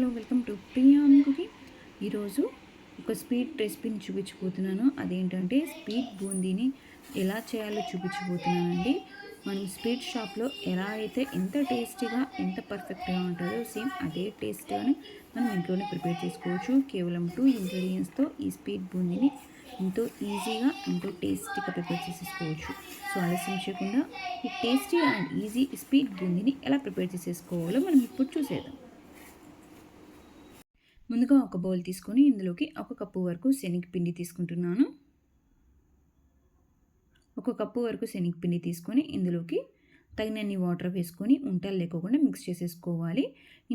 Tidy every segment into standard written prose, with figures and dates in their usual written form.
Hello welcome to Priya cooking. ఈరోజు ఒక sweet రెసిపీని చూపించబోతున్నాను. అదేంటంటే స్వీట్ బూందీని ఎలా చేయాలో చూపించబోతున్నానండి. మనం స్వీట్ షాప్లో ఎలా అయితే ఎంత టేస్టీగా ఎంత పర్ఫెక్ట్గా ఉంటుందో సేమ్ అదే టేస్ట్గానే మనం ఇంట్లోనే ప్రిపేర్ చేసుకోవచ్చు. కేవలం 2 ఇంగ్రీడియంట్స్తో ఈ స్వీట్ బూందీని ఎంతో ఈజీగా ఎంతో టేస్టీగా ప్రిపేర్ చేసేసుకోవచ్చు. సో ఆలస్యం చేయకుండా ఈ టేస్టీ అండ్ ఈజీ స్వీట్ బూందీని ఎలా ప్రిపేర్ చేసేసుకోవాలో మనం ఇప్పుడు చూసేద్దాం. ముందుగా ఒక బౌల్ తీసుకొని ఇందులోకి 1 కప్పు వరకు శనగపిండి తీసుకుంటున్నాను. 1 కప్పు వరకు శనగపిండి తీసుకొని ఇందులోకి తగినన్ని వాటర్ వేసుకొని ఉంటలు లేకోకుండా మిక్స్ చేసేసుకోవాలి.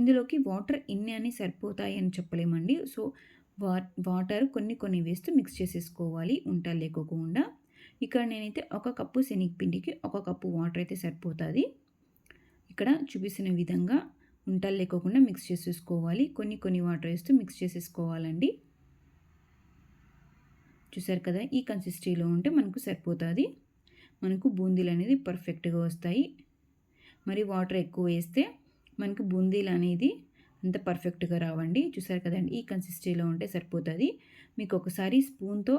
ఇందులోకి వాటర్ ఇన్ని అని సరిపోతాయి అని చెప్పలేమండి. సో వాటర్ కొన్ని వేస్తూ మిక్స్ చేసేసుకోవాలి ఉంటలు లేకోకుండా. ఇక్కడ నేనైతే 1 కప్పు శనగపిండికి 1 కప్పు వాటర్ అయితే సరిపోతుంది. ఇక్కడ చూపిస్తున్న విధంగా ఉంటలు లేకోకుండా మిక్స్ చేసేసుకోవాలి. కొన్ని వాటర్ వేస్తూ మిక్స్ చేసేసుకోవాలండి. చూసారు కదా, ఈ కన్సిస్టెన్సీలో ఉంటే మనకు సరిపోతుంది. మనకు బూందీలు అనేది పర్ఫెక్ట్గా వస్తాయి. మరి వాటర్ ఎక్కువ వేస్తే మనకు బూందీలు అనేది అంత పర్ఫెక్ట్గా రావండి. చూసారు కదండి, ఈ కన్సిస్టెన్సీలో ఉంటే సరిపోతుంది. మీకు ఒకసారి స్పూన్తో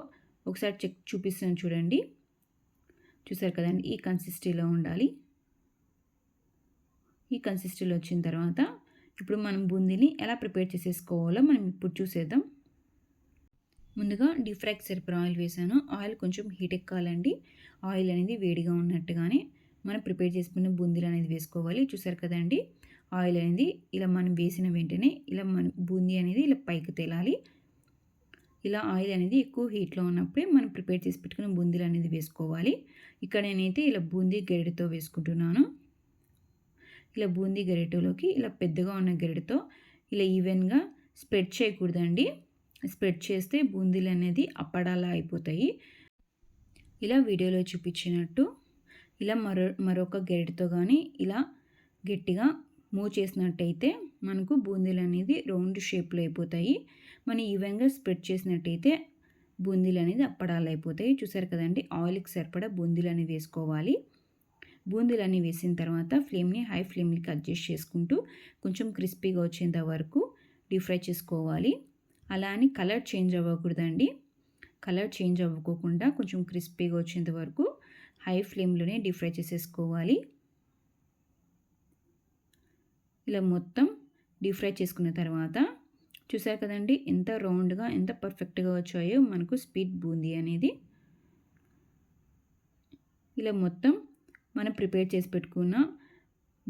ఒకసారి చెక్ చూపిస్తాను చూడండి. చూసారు కదండి, ఈ కన్సిస్టెన్సీలో ఉండాలి. ఈ కన్సిస్టెన్సీలో వచ్చిన తర్వాత ఇప్పుడు మనం బూందీని ఎలా ప్రిపేర్ చేసేసుకోవాలో మనం ఇప్పుడు చూసేద్దాం. ముందుగా డీప్ ఫ్రైకి సరిపడా ఆయిల్ వేసాను. ఆయిల్ కొంచెం హీట్ ఎక్కాలండి. ఆయిల్ అనేది వేడిగా ఉన్నట్టుగానే మనం ప్రిపేర్ చేసుకున్న బూందీలు అనేది వేసుకోవాలి. చూసారు కదండి, ఆయిల్ అనేది ఇలా మనం వేసిన వెంటనే ఇలా మన బూందీ అనేది ఇలా పైకి తేలాలి. ఇలా ఆయిల్ అనేది ఎక్కువ హీట్లో ఉన్నప్పుడే మనం ప్రిపేర్ చేసి పెట్టుకున్న బూందీలు అనేది వేసుకోవాలి. ఇక్కడ నేనైతే ఇలా బూందీ గరిటెతో వేసుకుంటున్నాను. ఇలా బూందీ గరిటెలోకి ఇలా పెద్దగా ఉన్న గరిటెతో ఇలా ఈవెన్గా స్ప్రెడ్ చేయకూడదండి. స్ప్రెడ్ చేస్తే బూందీలు అనేది అప్పడాలా అయిపోతాయి. ఇలా వీడియోలో చూపించినట్టు ఇలా మరొక గరిటెతో కానీ ఇలా గట్టిగా మూవ్ చేసినట్టయితే మనకు బూందీలు అనేది రౌండ్ షేప్లో అయిపోతాయి. మనం ఈవెన్గా స్ప్రెడ్ చేసినట్టయితే బూందీలు అనేది అప్పడాలు అయిపోతాయి. చూసారు కదండి, ఆయిల్కి సరిపడా బూందీలు అనేవి వేసుకోవాలి. బూందీలన్నీ వేసిన తర్వాత ఫ్లేమ్ని హై ఫ్లేమ్కి అడ్జస్ట్ చేసుకుంటూ కొంచెం క్రిస్పీగా వచ్చేంత వరకు డీప్ ఫ్రై చేసుకోవాలి. అలా అని కలర్ చేంజ్ అవ్వకూడదండి. కలర్ చేంజ్ అవ్వకోకుండా కొంచెం క్రిస్పీగా వచ్చేంత వరకు హై ఫ్లేమ్లోనే డీప్ ఫ్రై చేసేసుకోవాలి. ఇలా మొత్తం డీప్ ఫ్రై చేసుకున్న తర్వాత చూసారు కదండి, ఎంత రౌండ్గా ఎంత పర్ఫెక్ట్గా వచ్చాయో మనకు స్వీట్ బూందీ అనేది. ఇలా మొత్తం మనం ప్రిపేర్ చేసి పెట్టుకున్న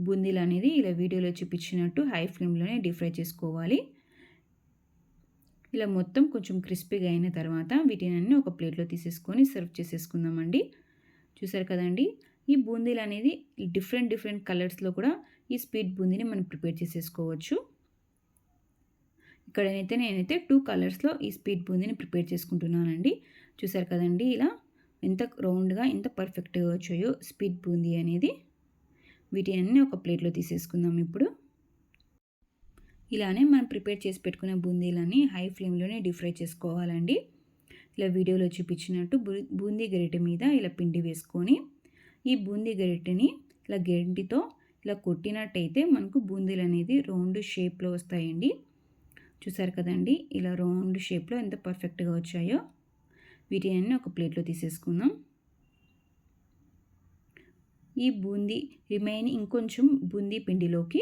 బూందీలు అనేది ఇలా వీడియోలో చూపించినట్టు హై ఫ్లేమ్లోనే డీప్ ఫ్రై చేసుకోవాలి. ఇలా మొత్తం కొంచెం క్రిస్పీగా అయిన తర్వాత వీటిని ఒక ప్లేట్లో తీసేసుకొని సర్వ్ చేసేసుకుందామండి. చూసారు కదండి, ఈ బూందీలు అనేది డిఫరెంట్ కలర్స్లో కూడా ఈ స్వీట్ బూందీని మనం ప్రిపేర్ చేసేసుకోవచ్చు. ఇక్కడనైతే నేనైతే 2 కలర్స్లో ఈ స్వీట్ బూందీని ప్రిపేర్ చేసుకుంటున్నానండి. చూసారు కదండి, ఇలా ఎంత రౌండ్గా ఎంత పర్ఫెక్ట్గా వచ్చాయో స్వీట్ బూందీ అనేది. వీటిని ఒక ప్లేట్లో తీసేసుకుందాం ఇప్పుడు. ఇలానే మనం ప్రిపేర్ చేసి పెట్టుకున్న బూందీలన్నీ హై ఫ్లేమ్లోనే డీప్ ఫ్రై చేసుకోవాలండి. ఇలా వీడియోలో చూపించినట్టు బూందీ గరిటె మీద ఇలా పిండి వేసుకొని ఈ బూందీ గరిటెని ఇలా గరిటెతో ఇలా కొట్టినట్టయితే మనకు బూందీలు అనేది రౌండ్ షేప్లో వస్తాయండి. చూసారు కదండి, ఇలా రౌండ్ షేప్లో ఎంత పర్ఫెక్ట్గా వచ్చాయో. వీటిని ఒక ప్లేట్లో తీసేసుకుందాం. ఈ బూందీ రిమైనింగ్ ఇంకొంచెం బూందీ పిండిలోకి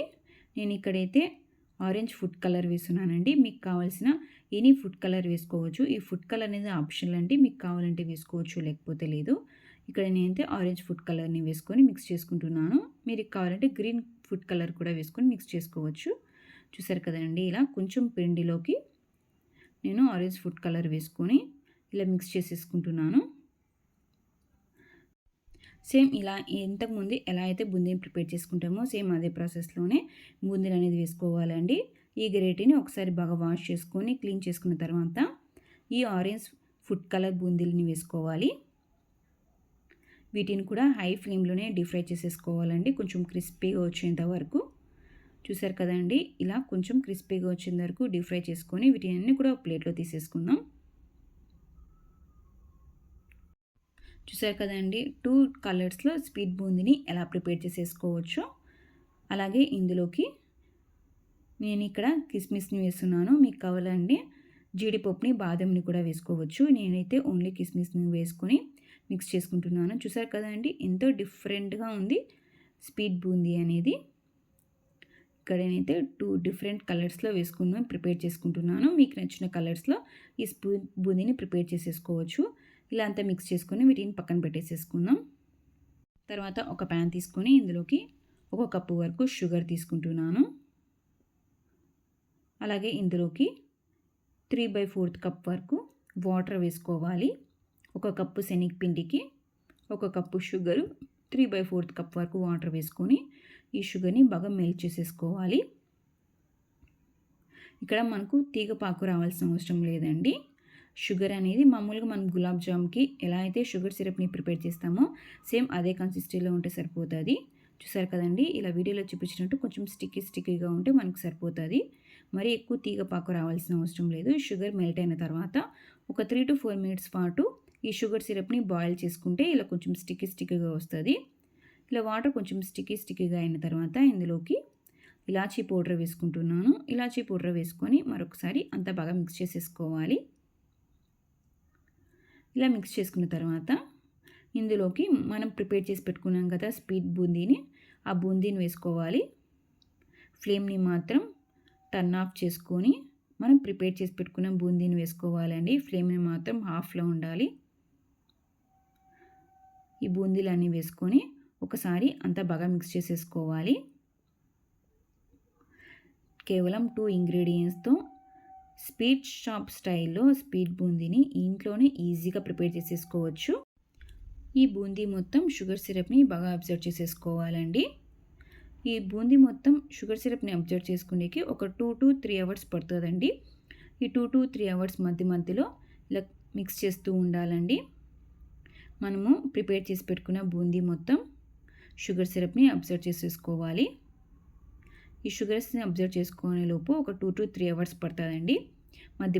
నేను ఇక్కడైతే ఆరెంజ్ ఫుడ్ కలర్ వేస్తున్నానండి. మీకు కావాల్సిన ఎనీ ఫుడ్ కలర్ వేసుకోవచ్చు. ఈ ఫుడ్ కలర్ అనేది ఆప్షనల్ అండి, మీకు కావాలంటే వేసుకోవచ్చు లేకపోతే లేదు. ఇక్కడ నేనైతే ఆరెంజ్ ఫుడ్ కలర్ని వేసుకొని మిక్స్ చేసుకుంటున్నాను. మీరు కావాలంటే గ్రీన్ ఫుడ్ కలర్ కూడా వేసుకొని మిక్స్ చేసుకోవచ్చు. చూసారు కదండి, ఇలా కొంచెం పిండిలోకి నేను ఆరెంజ్ ఫుడ్ కలర్ వేసుకొని ఇలా మిక్స్ చేసేసుకుంటున్నాను. సేమ్ ఇలా ఇంతకుముందు ఎలా అయితే బూందీని ప్రిపేర్ చేసుకుంటామో సేమ్ అదే ప్రాసెస్లోనే బూందీలు అనేది వేసుకోవాలండి. ఈ గరిటెని ఒకసారి బాగా వాష్ చేసుకొని క్లీన్ చేసుకున్న తర్వాత ఈ ఆరెంజ్ ఫుడ్ కలర్ బూందీలని వేసుకోవాలి. వీటిని కూడా హై ఫ్లేమ్లోనే డీప్ ఫ్రై చేసేసుకోవాలండి, కొంచెం క్రిస్పీగా వచ్చేంత వరకు. చూసారు కదండి, ఇలా కొంచెం క్రిస్పీగా వచ్చేంత వరకు డీప్ ఫ్రై చేసుకొని వీటిని కూడా ప్లేట్లో తీసేసుకుందాం. చూసారు కదండి, 2 కలర్స్లో స్వీట్ బూందీని ఎలా ప్రిపేర్ చేసేసుకోవచ్చో. అలాగే ఇందులోకి నేను ఇక్కడ కిస్మిస్ని వేస్తున్నాను. మీకు కావాలంటే జీడిపప్పుని బాదంని కూడా వేసుకోవచ్చు. నేనైతే ఓన్లీ కిస్మిస్ని వేసుకొని మిక్స్ చేసుకుంటున్నాను. చూసారు కదండి ఎంతో డిఫరెంట్గా ఉంది స్వీట్ బూందీ అనేది. ఇక్కడ నేనైతే 2 డిఫరెంట్ కలర్స్లో ప్రిపేర్ చేసుకుంటున్నాను. మీకు నచ్చిన కలర్స్లో ఈ బూందీని ప్రిపేర్ చేసేసుకోవచ్చు. ఇలా అంతా మిక్స్ చేసుకొని వీటిని పక్కన పెట్టేసేసుకుందాం. తర్వాత ఒక ప్యాన్ తీసుకొని ఇందులోకి 1 కప్పు వరకు షుగర్ తీసుకుంటున్నాను. అలాగే ఇందులోకి 3/4 కప్ వరకు వాటర్ వేసుకోవాలి. 1 కప్పు శనగపిండికి 1 కప్పు షుగరు, 3/4 కప్ వరకు వాటర్ వేసుకొని ఈ షుగర్ని బాగా మెల్ట్ చేసేసుకోవాలి. ఇక్కడ మనకు తీగపాకు రావాల్సిన అవసరం లేదండి. షుగర్ అనేది మామూలుగా మనం గులాబ్ జామ్కి ఎలా అయితే షుగర్ సిరప్ని ప్రిపేర్ చేస్తామో సేమ్ అదే కన్సిస్టెన్సీలో ఉంటే సరిపోతుంది. చూసారు కదండి, ఇలా వీడియోలో చూపించినట్టు కొంచెం స్టిక్కీగా ఉంటే మనకు సరిపోతుంది. మరి ఎక్కువ తీగపాకు రావాల్సిన అవసరం లేదు. షుగర్ మెల్ట్ అయిన తర్వాత ఒక 3 to 4 మినిట్స్ పాటు ఈ షుగర్ సిరప్ని బాయిల్ చేసుకుంటే ఇలా కొంచెం స్టిక్కీగా వస్తుంది. ఇలా వాటర్ కొంచెం స్టిక్కీగా అయిన తర్వాత ఇందులోకి ఇలాచీ పౌడర్ వేసుకుంటున్నాను. ఇలాచీ పౌడర్ వేసుకొని మరొకసారి అంతా బాగా మిక్స్ చేసేసుకోవాలి. ఇలా మిక్స్ చేసుకున్న తర్వాత ఇందులోకి మనం ప్రిపేర్ చేసి పెట్టుకున్నాం కదా స్వీట్ బూందీని, ఆ బూందీని వేసుకోవాలి. ఫ్లేమ్ని మాత్రం టర్న్ ఆఫ్ చేసుకొని మనం ప్రిపేర్ చేసి పెట్టుకున్న బూందీని వేసుకోవాలండి. ఫ్లేమ్ని మాత్రం హాఫ్లో ఉండాలి. ఈ బూందీలన్నీ వేసుకొని ఒకసారి అంతా బాగా మిక్స్ చేసేసుకోవాలి. కేవలం 2 ఇంగ్రీడియంట్స్తో స్వీట్ షాప్ స్టైల్లో స్వీట్ బూందీని ఇంట్లోనే ఈజీగా ప్రిపేర్ చేసేసుకోవచ్చు. ఈ బూందీ మొత్తం షుగర్ సిరప్ని బాగా అబ్జర్వ్ చేసేసుకోవాలండి. ఈ బూందీ మొత్తం షుగర్ సిరప్ని అబ్జర్వ్ చేసుకునేకి ఒక 2 to 3 అవర్స్ పడుతుందండి. ఈ 2 to 3 అవర్స్ మధ్యలో ఇలా మిక్స్ చేస్తూ ఉండాలండి. మనము ప్రిపేర్ చేసి పెట్టుకున్న బూందీ మొత్తం షుగర్ సిరప్ని అబ్జర్వ్ చేసేసుకోవాలి. ఈ షుగర్స్ని అబ్జర్వ్ చేసుకునే లోపు ఒక 2 to 3 అవర్స్ పడుతుందండి.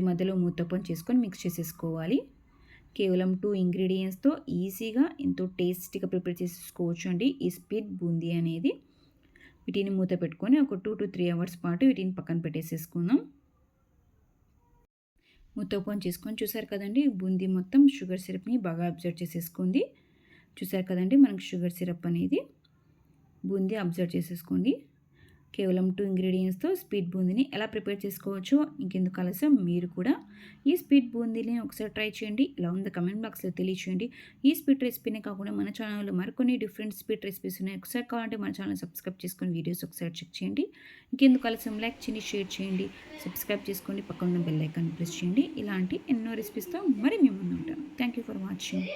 మధ్యలో మూత ఓపెన్ చేసుకొని మిక్స్ చేసేసుకోవాలి. కేవలం 2 ఇంగ్రీడియంట్స్తో ఈజీగా ఎంతో టేస్టీగా ప్రిపేర్ చేసేసుకోవచ్చు అండి ఈ స్వీట్ బూందీ అనేది. వీటిని మూత పెట్టుకొని ఒక 2 to 3 అవర్స్ పాటు వీటిని పక్కన పెట్టేసేసుకుందాం. మూత ఓపెన్ చేసుకొని చూసారు కదండి, బూందీ మొత్తం షుగర్ సిరప్ని బాగా అబ్జర్వ్ చేసేసుకుంది. చూసారు కదండి, మనకు షుగర్ సిరప్ అనేది బూందీ అబ్జర్వ్ చేసేసుకోండి. కేవలం 2 ఇంగ్రీడియంట్స్తో స్వీట్ బూందీని ఎలా ప్రిపేర్ చేసుకోవచ్చో ఇంకెందుకు ఆలస్యం, మీరు కూడా ఈ స్వీట్ బూందీని ఒకసారి ట్రై చేయండి. ఇలా ఉందో కమెంట్ బాక్స్లో తెలియచేయండి. ఈ స్వీట్ రెసిపీనే కాకుండా మన ఛానల్లో మరికొన్ని డిఫరెంట్ స్వీట్ రెసిపీస్ ఉన్నాయి. ఒకసారి కావాలంటే మన ఛానల్ సబ్స్క్రైబ్ చేసుకొని వీడియోస్ ఒకసారి చెక్ చేయండి. ఇంకెందుకు ఆలస్యం, లైక్ చేయండి, షేర్ చేయండి, సబ్స్క్రైబ్ చేసుకోండి, పక్కన ఉన్న బెల్ ఐకాన్ ప్రెస్ చేయండి. ఇలాంటి ఎన్నో రెసిపీస్తో మరి మేము ముందు ఉంటాం. Thank you for watching.